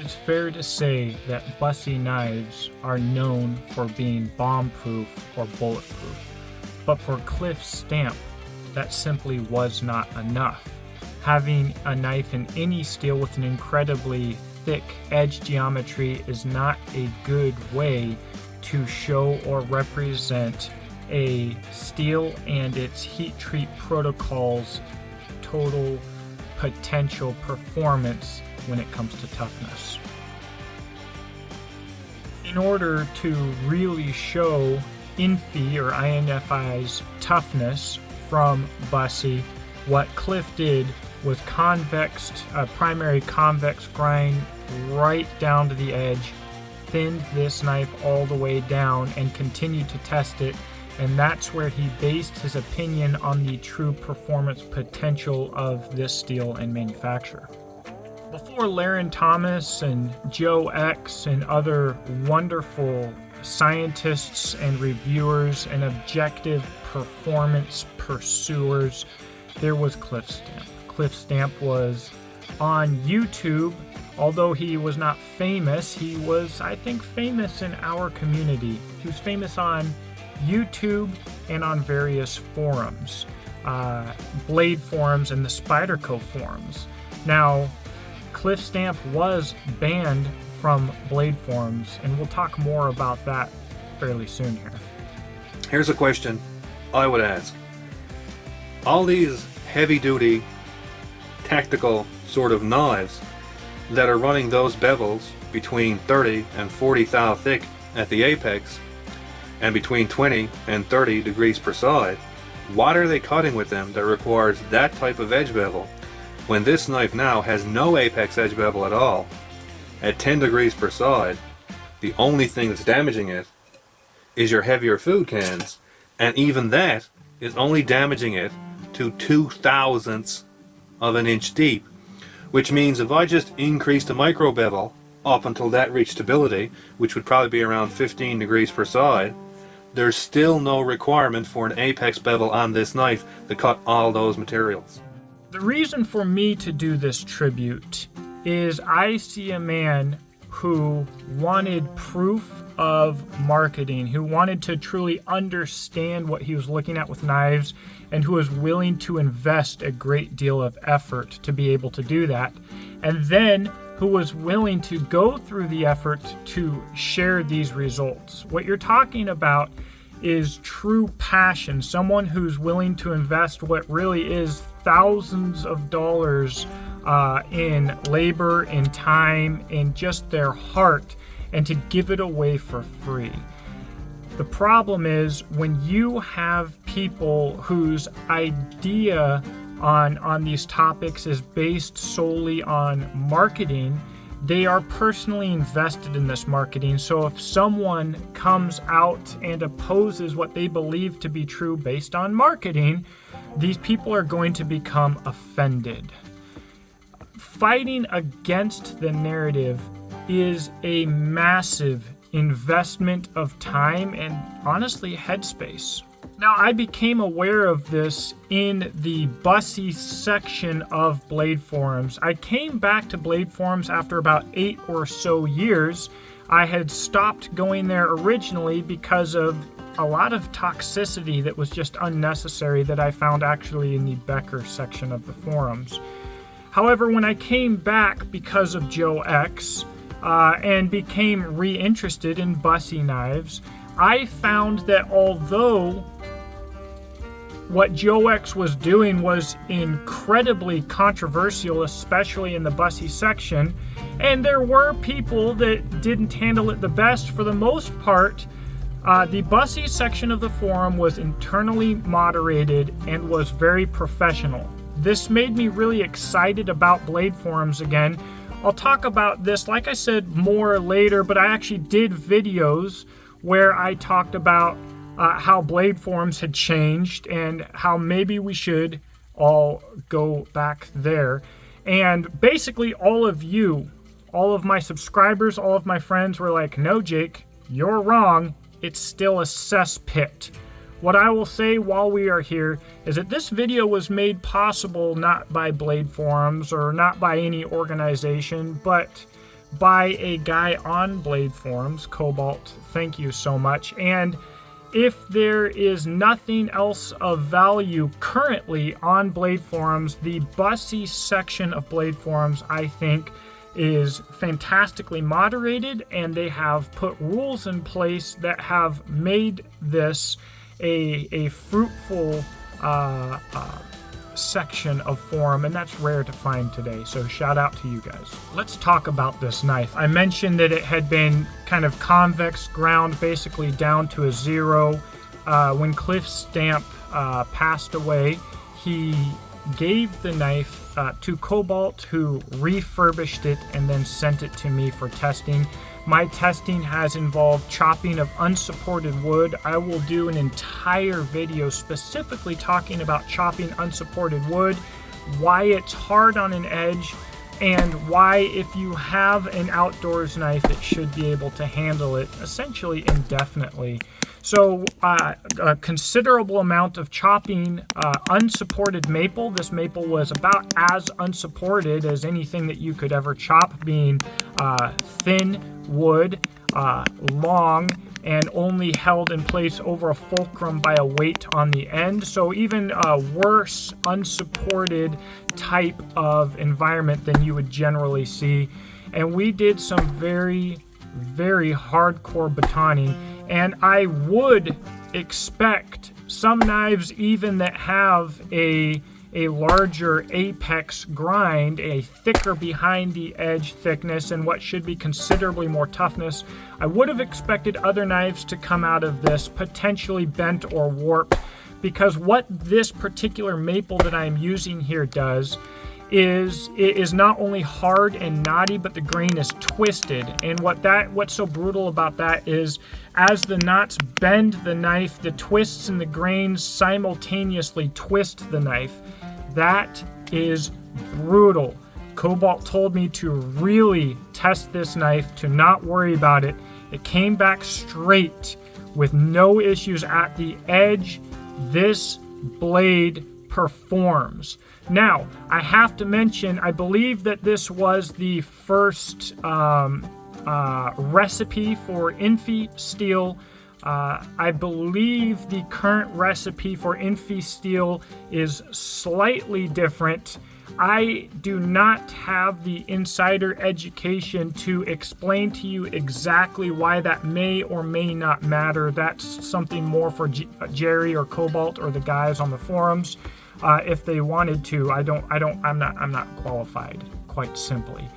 It's fair to say that Busse knives are known for being bomb-proof or bulletproof, but for Cliff's stamp, that simply was not enough. Having a knife in any steel with an incredibly thick edge geometry is not a good way to show or represent a steel and its heat treat protocol's total potential performance when it comes to toughness. In order to really show INFI's toughness from Busse, what Cliff did was a primary convex grind right down to the edge, thinned this knife all the way down, and continued to test it. And that's where he based his opinion on the true performance potential of this steel and manufacture. Before Laren Thomas and Joe X and other wonderful scientists and reviewers and objective performance pursuers, there was Cliff Stamp. Cliff Stamp was on YouTube. Although he was not famous, he was, I think, famous in our community. He was famous on YouTube and on various forums, Blade forums and the Spyderco forums. Now, Cliff Stamp was banned from Blade forums, and we'll talk more about that fairly soon here. Here's a question I would ask. All these heavy-duty, tactical sort of knives that are running those bevels between 30 and 40 thou thick at the apex and between 20 and 30 degrees per side, what are they cutting with them that requires that type of edge bevel when this knife now has no apex edge bevel at all? At 10 degrees per side, the only thing that's damaging it is your heavier food cans, and even that is only damaging it to 2/1000ths of an inch deep, which means if I just increase the micro bevel up until that reached stability, which would probably be around 15 degrees per side, there's still no requirement for an apex bevel on this knife to cut all those materials. The reason for me to do this tribute is I see a man who wanted proof of marketing, who wanted to truly understand what he was looking at with knives, and who was willing to invest a great deal of effort to be able to do that, and then who was willing to go through the effort to share these results. What you're talking about is true passion, someone who's willing to invest what really is thousands of dollars in labor, in time, in just their heart, and to give it away for free. The problem is when you have people whose idea on these topics is based solely on marketing, they are personally invested in this marketing. So if someone comes out and opposes what they believe to be true based on marketing, these people are going to become offended. Fighting against the narrative is a massive investment of time and honestly headspace. Now, I became aware of this in the Busse section of Blade forums. I came back to Blade forums after about 8 or so years. I had stopped going there originally because of a lot of toxicity that was just unnecessary that I found actually in the Becker section of the forums. However, when I came back because of Joe X and became reinterested in Busse knives, I found that although what Joe X was doing was incredibly controversial, especially in the Busse section, and there were people that didn't handle it the best, for the most part, the Busse section of the forum was internally moderated and was very professional. This made me really excited about Blade forums again. I'll talk about this, like I said, more later, but I actually did videos where I talked about how Blade forums had changed and how maybe we should all go back there. And basically all of you, all of my subscribers, all of my friends were like, no, Jake, you're wrong. It's still a cesspit. What I will say while we are here is that this video was made possible not by Blade forums or not by any organization, but by a guy on Blade Forums, Cobalt. Thank you so much. And if there is nothing else of value currently on Blade Forums, the Busse section of Blade Forums, I think, is fantastically moderated, and they have put rules in place that have made this a fruitful section of forum, and that's rare to find today, so shout out to you guys. Let's talk about this knife. I mentioned that it had been kind of convex ground, basically down to a 0. When Cliff Stamp passed away, he gave the knife to Cobalt, who refurbished it and then sent it to me for testing. My testing has involved chopping of unsupported wood. I will do an entire video specifically talking about chopping unsupported wood, why it's hard on an edge, and why if you have an outdoors knife, it should be able to handle it essentially indefinitely. So a considerable amount of chopping unsupported maple. This maple was about as unsupported as anything that you could ever chop, being thin wood, long, and only held in place over a fulcrum by a weight on the end. So even a worse unsupported type of environment than you would generally see. And we did some very, very hardcore batoning. And I would expect some knives even that have a larger apex grind, a thicker behind the edge thickness, and what should be considerably more toughness. I would have expected other knives to come out of this potentially bent or warped, because what this particular maple that I'm using here does is it is not only hard and knotty, but the grain is twisted. And what's so brutal about that is as the knots bend the knife, the twists and the grains simultaneously twist the knife. That is brutal. Cobalt told me to really test this knife, to not worry about it. It came back straight with no issues at the edge. This blade performs. Now, I have to mention, I believe that this was the first recipe for Infi steel. I believe the current recipe for Infi steel is slightly different. I do not have the insider education to explain to you exactly why that may or may not matter. That's something more for Jerry or Cobalt or the guys on the forums. If they wanted to, I'm not qualified, quite simply.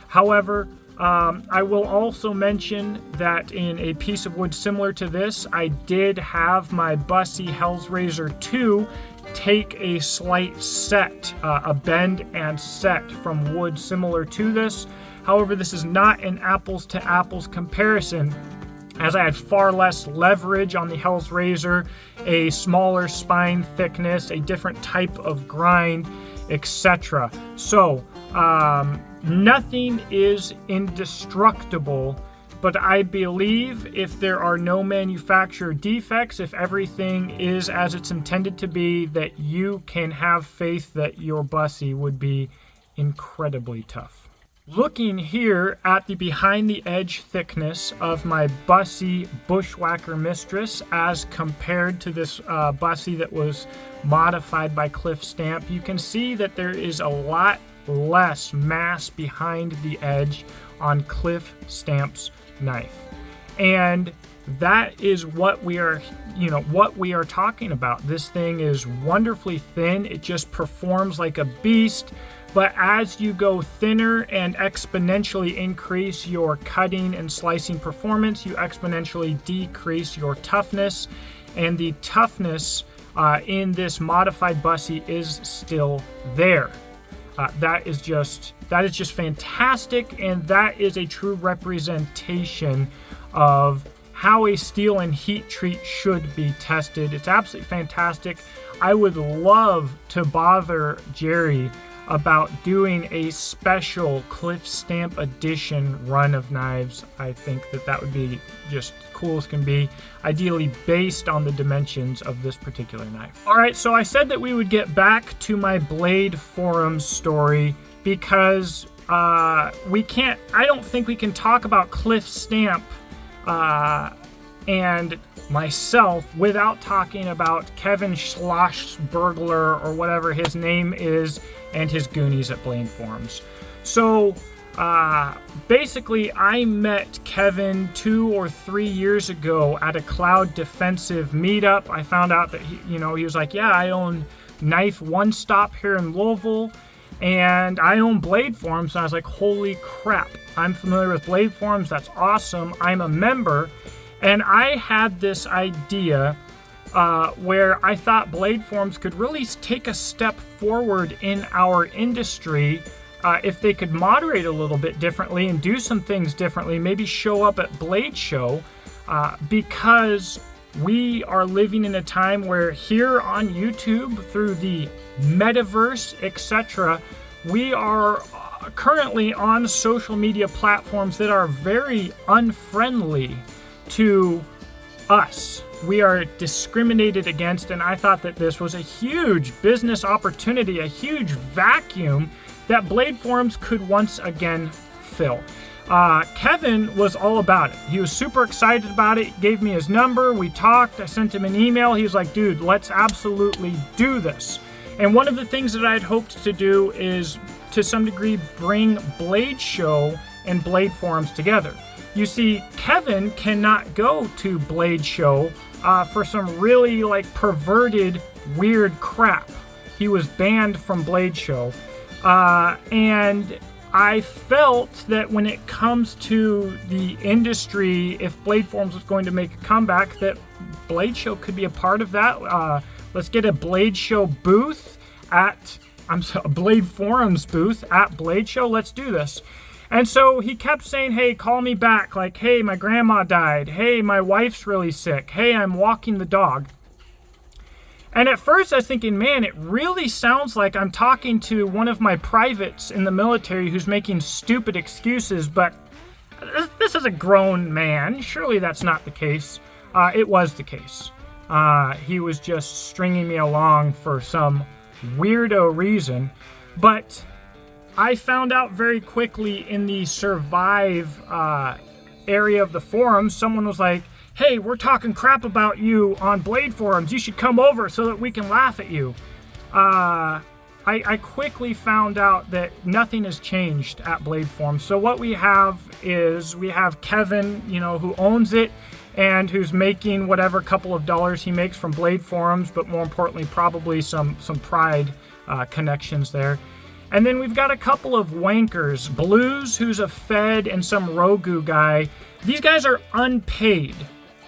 However, I will also mention that in a piece of wood similar to this, I did have my Busse Hell's Razor 2 take a slight set, a bend and set from wood similar to this. However, this is not an apples to apples comparison, as I had far less leverage on the Hell's Razor, a smaller spine thickness, a different type of grind, etc. So, nothing is indestructible, but I believe if there are no manufacturer defects, if everything is as it's intended to be, that you can have faith that your Busse would be incredibly tough. Looking here at the behind the edge thickness of my Busse Bushwhacker Mistress as compared to this Busse that was modified by Cliff Stamp, you can see that there is a lot less mass behind the edge on Cliff Stamp's knife. And that is what we are talking about. This thing is wonderfully thin. It just performs like a beast. But as you go thinner and exponentially increase your cutting and slicing performance, you exponentially decrease your toughness. And the toughness in this modified Busse is still there. That is just fantastic, and that is a true representation of how a steel and heat treat should be tested. It's absolutely fantastic. I would love to bother Jerry about doing a special Cliff Stamp edition run of knives. I think that would be just cool as can be, ideally based on the dimensions of this particular knife. All right, so I said that we would get back to my Blade Forums story because I don't think we can talk about Cliff Stamp and myself without talking about Kevin Schlossbergler, or whatever his name is, and his Goonies at Blade Forums. So basically, I met Kevin 2 or 3 years ago at a cloud defensive meetup. I found out that he was like, yeah, I own Knife One Stop here in Louisville, and I own Blade Forums. And I was like, holy crap, I'm familiar with Blade Forums. That's awesome. I'm a member. And I had this idea where I thought Blade Forums could really take a step forward in our industry if they could moderate a little bit differently and do some things differently, maybe show up at Blade Show, because we are living in a time where here on YouTube, through the metaverse, etc., we are currently on social media platforms that are very unfriendly to us. We are discriminated against, and I thought that this was a huge business opportunity, a huge vacuum that Blade Forums could once again fill. Kevin was all about it. He was super excited about it. He gave me his number. We talked. I sent him an email. He was like, dude, let's absolutely do this. And one of the things that I had hoped to do is, to some degree, bring Blade Show and Blade Forums together. You see, Kevin cannot go to Blade Show for some really perverted, weird crap. He was banned from Blade Show. And I felt that when it comes to the industry, if Blade Forums was going to make a comeback, that Blade Show could be a part of that. Let's get a Blade Show booth a Blade Forums booth at Blade Show. Let's do this. And so he kept saying, hey, call me back. Like, hey, my grandma died. Hey, my wife's really sick. Hey, I'm walking the dog. And at first I was thinking, man, it really sounds like I'm talking to one of my privates in the military who's making stupid excuses, but this is a grown man. Surely that's not the case. It was the case. He was just stringing me along for some weirdo reason. But I found out very quickly in the survive area of the forum, someone was like, hey, we're talking crap about you on Blade Forums. You should come over so that we can laugh at you. I quickly found out that nothing has changed at Blade Forums. So what we have is we have Kevin, who owns it and who's making whatever couple of dollars he makes from Blade Forums, but more importantly, probably some pride connections there. And then we've got a couple of wankers, Blues, who's a Fed, and some Rogu guy. These guys are unpaid.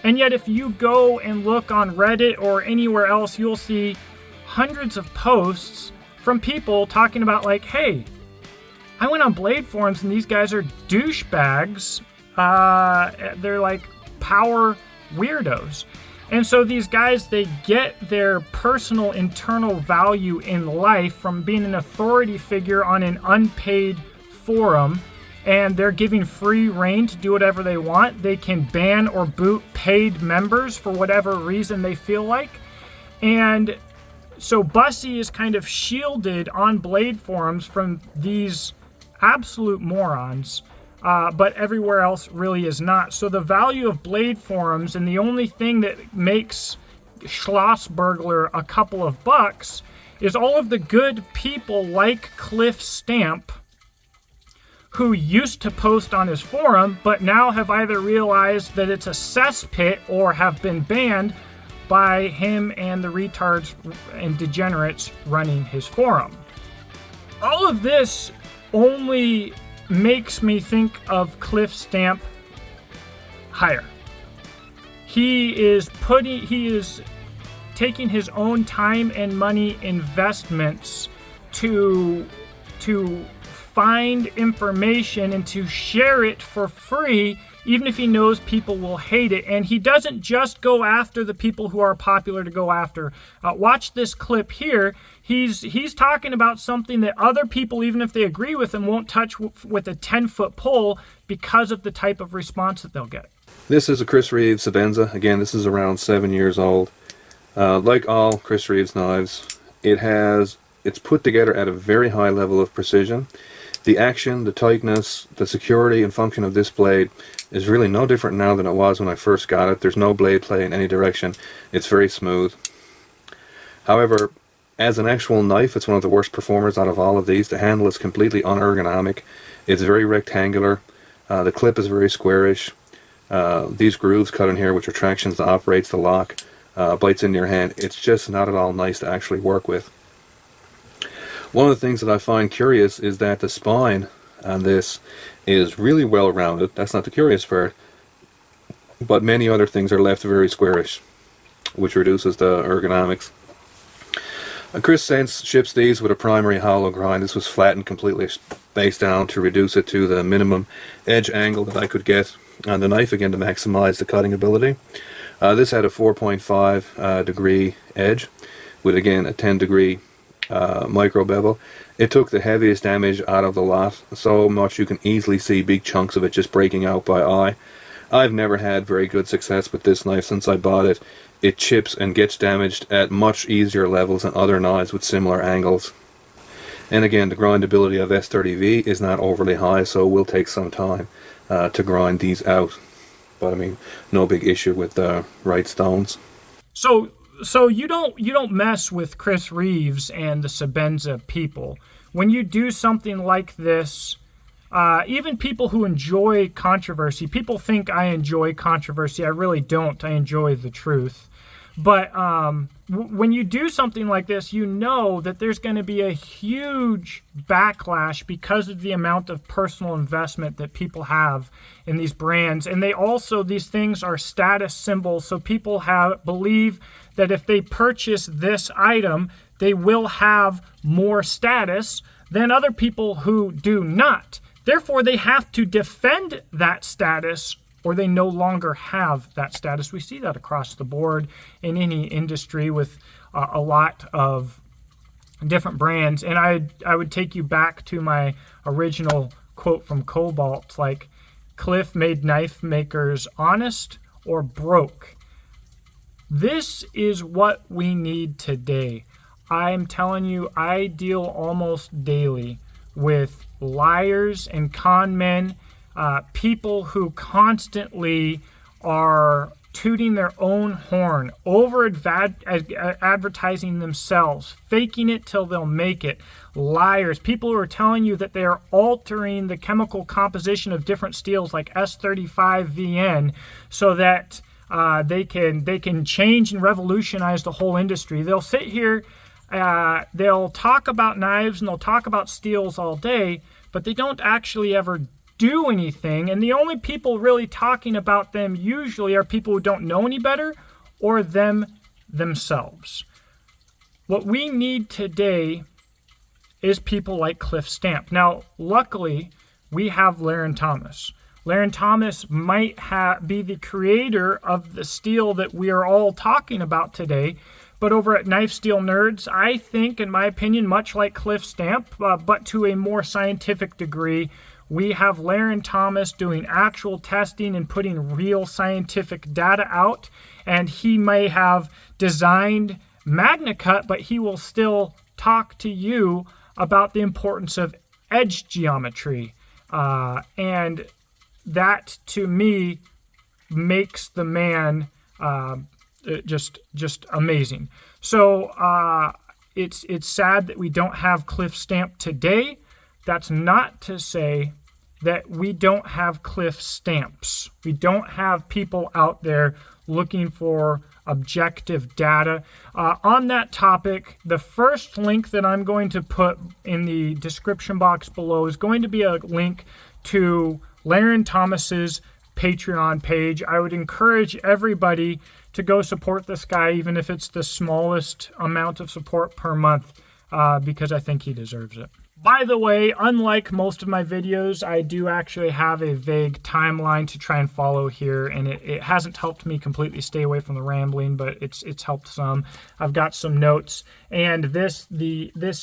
And yet if you go and look on Reddit or anywhere else, you'll see hundreds of posts from people talking about like, hey, I went on Blade Forums and these guys are douchebags. They're like power weirdos. And so these guys, they get their personal internal value in life from being an authority figure on an unpaid forum, and they're giving free reign to do whatever they want. They can ban or boot paid members for whatever reason they feel like. And so Busse is kind of shielded on Blade Forums from these absolute morons. But everywhere else really is not. So the value of Blade Forums, and the only thing that makes Schlossbergler a couple of bucks, is all of the good people like Cliff Stamp, who used to post on his forum, but now have either realized that it's a cesspit or have been banned by him and the retards and degenerates running his forum. All of this only makes me think of Cliff Stamp higher. He is taking his own time and money investments to find information and to share it for free, even if he knows people will hate it. And he doesn't just go after the people who are popular to go after. Watch this clip here. He's talking about something that other people, even if they agree with him, won't touch with a 10-foot pole because of the type of response that they'll get. This is a Chris Reeves Savenza. Again, this is around 7 years old. Like all Chris Reeves knives, it's put together at a very high level of precision. The action, the tightness, the security and function of this blade is really no different now than it was when I first got it. There's no blade play in any direction. It's very smooth. However, as an actual knife, it's one of the worst performers out of all of these. The handle is completely unergonomic. It's very rectangular. The clip is very squarish. These grooves cut in here, which are tractions that operates the lock, bites into your hand. It's just not at all nice to actually work with. One of the things that I find curious is that the spine on this is really well rounded. That's not the curious part, but many other things are left very squarish, which reduces the ergonomics. Chris Sense ships these with a primary hollow grind. This was flattened completely face down to reduce it to the minimum edge angle that I could get on the knife, again to maximize the cutting ability. This had a 4.5 degree edge with, again, a 10 degree micro bevel. It took the heaviest damage out of the lot, so much you can easily see big chunks of it just breaking out by eye. I've never had very good success with this knife since I bought it. It chips and gets damaged at much easier levels than other knives with similar angles. And again, the grindability of S30V is not overly high, so it will take some time to grind these out. But I mean, no big issue with the right stones. So you don't mess with Chris Reeves and the Sebenza people. When you do something like this, even people who enjoy controversy, people think I enjoy controversy. I really don't. I enjoy the truth. But when you do something like this, you know that there's going to be a huge backlash because of the amount of personal investment that people have in these brands. And these things are status symbols. So people believe that if they purchase this item, they will have more status than other people who do not. Therefore, they have to defend that status, or they no longer have that status. We see that across the board in any industry with a lot of different brands. And I would take you back to my original quote from Cobalt, like, Cliff made knife makers honest or broke. This is what we need today. I'm telling you, I deal almost daily with liars and con men, people who constantly are tooting their own horn, advertising themselves, faking it till they'll make it. Liars, people who are telling you that they are altering the chemical composition of different steels like S35VN so that they can change and revolutionize the whole industry. They'll sit here, they'll talk about knives and they'll talk about steels all day, but they don't actually ever do anything. And the only people really talking about them usually are people who don't know any better or themselves. What we need today is people like Cliff Stamp. Now, luckily, we have Laren Thomas. Laren Thomas might be the creator of the steel that we are all talking about today. But over at Knife Steel Nerds, I think, in my opinion, much like Cliff Stamp, but to a more scientific degree, we have Laren Thomas doing actual testing and putting real scientific data out. And he may have designed MagnaCut, but he will still talk to you about the importance of edge geometry. And that, to me, makes the man just amazing. So it's sad that we don't have Cliff Stamp today. That's not to say that we don't have Cliff Stamps. We don't have people out there looking for objective data. On that topic, the first link that I'm going to put in the description box below is going to be a link to Laren Thomas's Patreon page. I would encourage everybody to go support this guy, even if it's the smallest amount of support per month, because I think he deserves it. By the way, unlike most of my videos, I do actually have a vague timeline to try and follow here, and it hasn't helped me completely stay away from the rambling, but it's helped some. I've got some notes, and this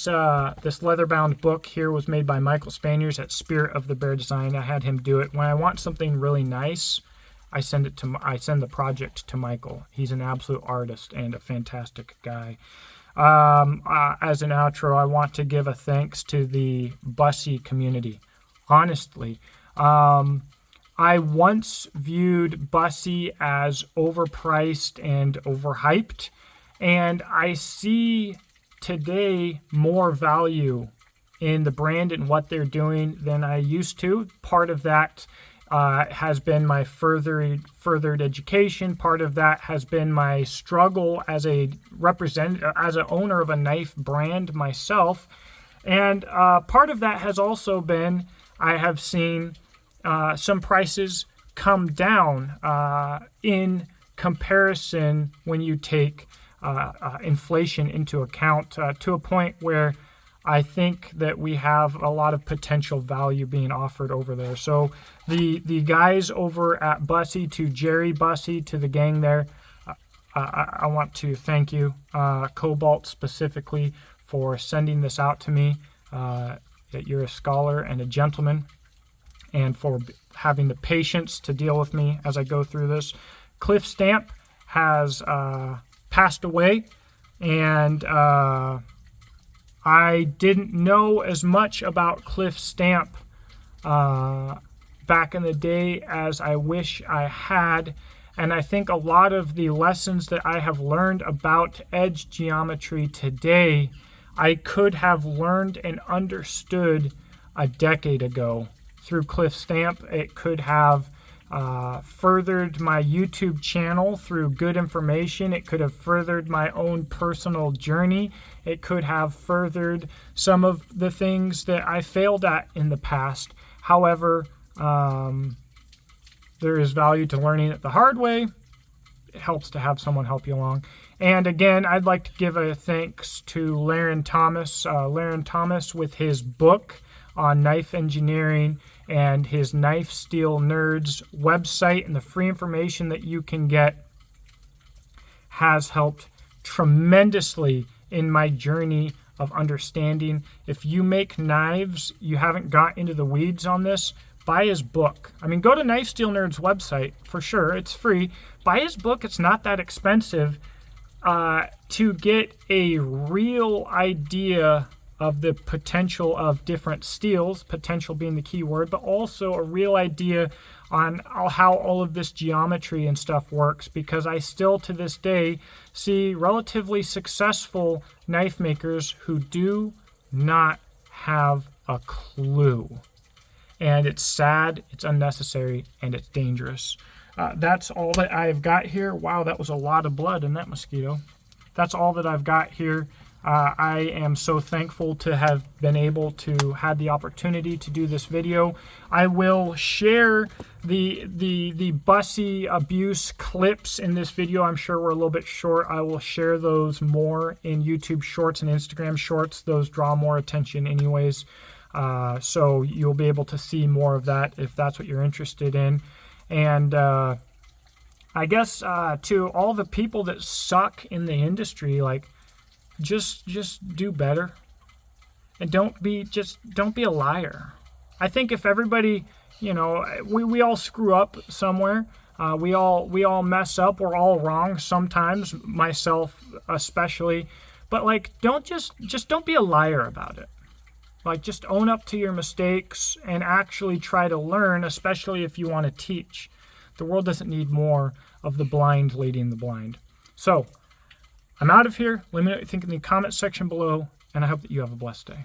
leather-bound book here was made by Michael Spaniers at Spirit of the Bear Design. I had him do it. When I want something really nice, I send the project to Michael. He's an absolute artist and a fantastic guy. as an outro, I want to give a thanks to the Busse community. Honestly, I once viewed Busse as overpriced and overhyped, and I see today more value in the brand and what they're doing than I used to. Part of that has been my furthered education. Part of that has been my struggle as an owner of a knife brand myself, and part of that has also been I have seen some prices come down in comparison when you take inflation into account, to a point where I think that we have a lot of potential value being offered over there. So the guys over at Busse, to Jerry Busse, to the gang there, I want to thank you, Cobalt specifically, for sending this out to me. That you're a scholar and a gentleman, and for having the patience to deal with me as I go through this. Cliff Stamp has passed away, and I didn't know as much about Cliff Stamp back in the day as I wish I had, and I think a lot of the lessons that I have learned about edge geometry today I could have learned and understood a decade ago through Cliff Stamp. It could have furthered my YouTube channel through good information. It could have furthered my own personal journey. It could have furthered some of the things that I failed at in the past. However, there is value to learning it the hard way. It helps to have someone help you along. And again, I'd like to give a thanks to Laren Thomas. Laren Thomas, with his book on knife engineering and his Knife Steel Nerds website, and the free information that you can get, has helped tremendously in my journey of understanding. If you make knives, you haven't got into the weeds on this, buy his book. I mean, go to Knife Steel Nerds website for sure. It's free. Buy his book. It's not that expensive, to get a real idea of the potential of different steels, potential being the key word, but also a real idea on how all of this geometry and stuff works, because I still to this day see relatively successful knife makers who do not have a clue. And it's sad, it's unnecessary, and it's dangerous. That's all that I've got here. Wow, that was a lot of blood in that mosquito. That's all that I've got here. I am so thankful to have been able to have the opportunity to do this video. I will share the Busse abuse clips in this video. I'm sure we're a little bit short. I will share those more in YouTube Shorts and Instagram Shorts. Those draw more attention anyways. So you'll be able to see more of that if that's what you're interested in. And I guess to all the people that suck in the industry, like, just do better, and don't be a liar. I think if everybody, we all screw up somewhere. We all mess up. We're all wrong sometimes, myself especially. But like, don't be a liar about it. Like, just own up to your mistakes and actually try to learn, especially if you want to teach. The world doesn't need more of the blind leading the blind. So, I'm out of here. Let me know what you think in the comment section below, and I hope that you have a blessed day.